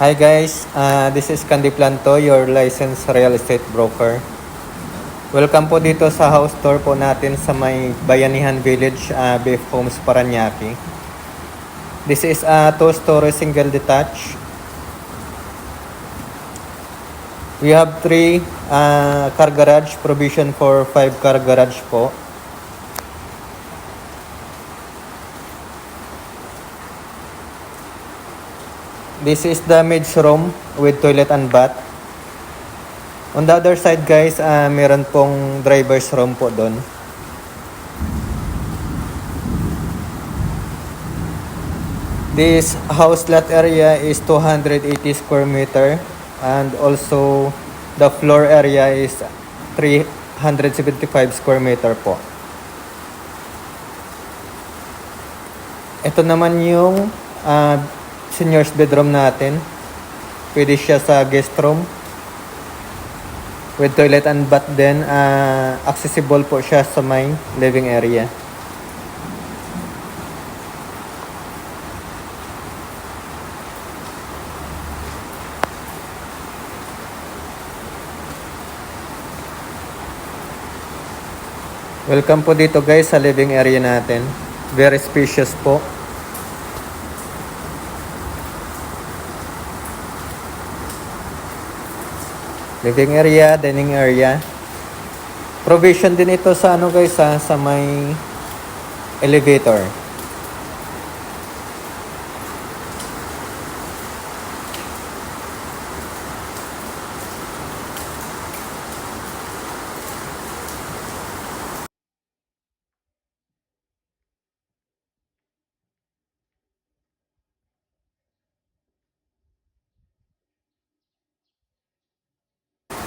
Hi guys, this is Candy Planto, your licensed real estate broker. Welcome po dito sa house tour po natin sa may Bayanihan Village, BF Homes, Parañaque. This is a 2-story single detached. We have 3 car garage, provision for 5 car garage po. This is the maid's room with toilet and bath. On the other side guys, meron pong driver's room po doon. This house lot area is 280 square meter and also the floor area is 375 square meter po. Ito naman yung senior's bedroom natin. Pwede siya sa guest room with toilet and bath din. Accessible po siya sa may living area. Welcome po dito guys sa living area natin. Very spacious po. Living area, dining area. Provision din ito sa guys, sa may elevator.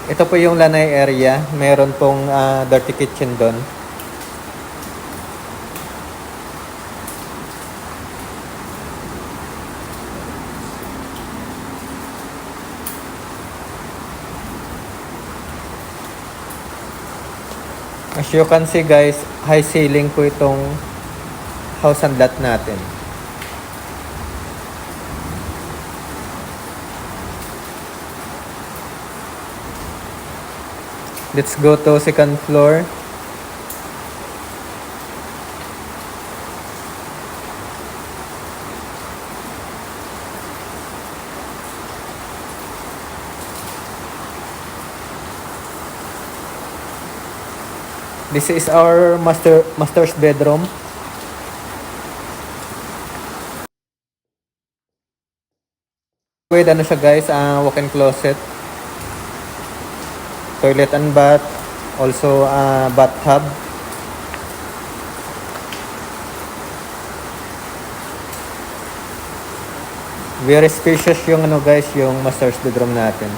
Ito po yung lanay area. Meron pong dirty kitchen doon. As you can see guys, high ceiling po itong house and lot natin. Let's go to second floor. This is our master's bedroom. With siya guys, walk-in closet. Toilet and bath, also bathtub. Very spacious yung guys, yung master's bedroom natin.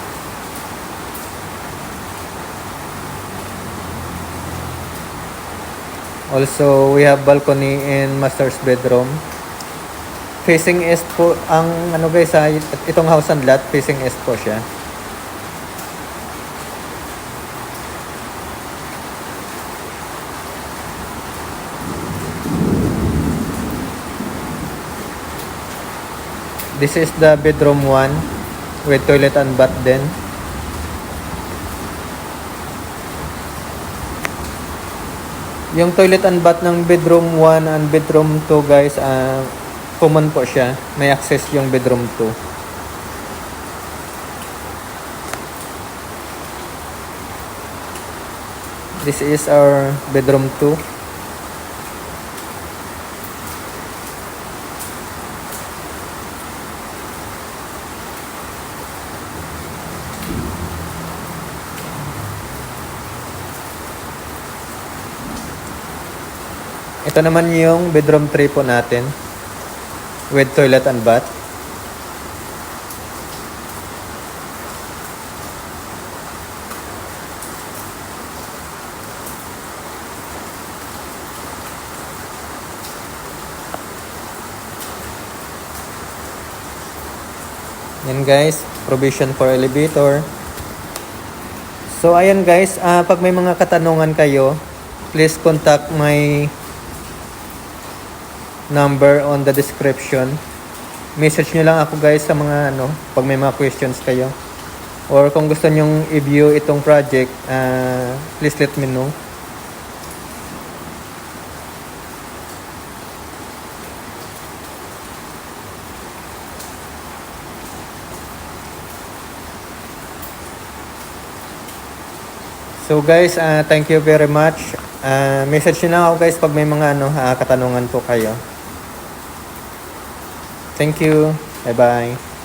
Also, we have balcony in master's bedroom. Facing east po ang guys, itong house and lot, facing east po siya. This is the bedroom 1 with toilet and bath din. Yung toilet and bath ng bedroom 1 and bedroom 2 guys, common po siya. May access yung bedroom 2. This is our bedroom 2. Ito naman yung bedroom 3 po natin with toilet and bath. Yan guys, provision for elevator. So ayan guys, pag may mga katanungan kayo, please contact my number on the description. message nyo lang ako guys sa mga ano, pag may mga questions kayo. Or kung gusto nyong i-view itong project, please let me know. So guys, thank you very much. Message nyo lang ako guys pag may mga ano, katanungan po kayo. Thank you. Bye-bye.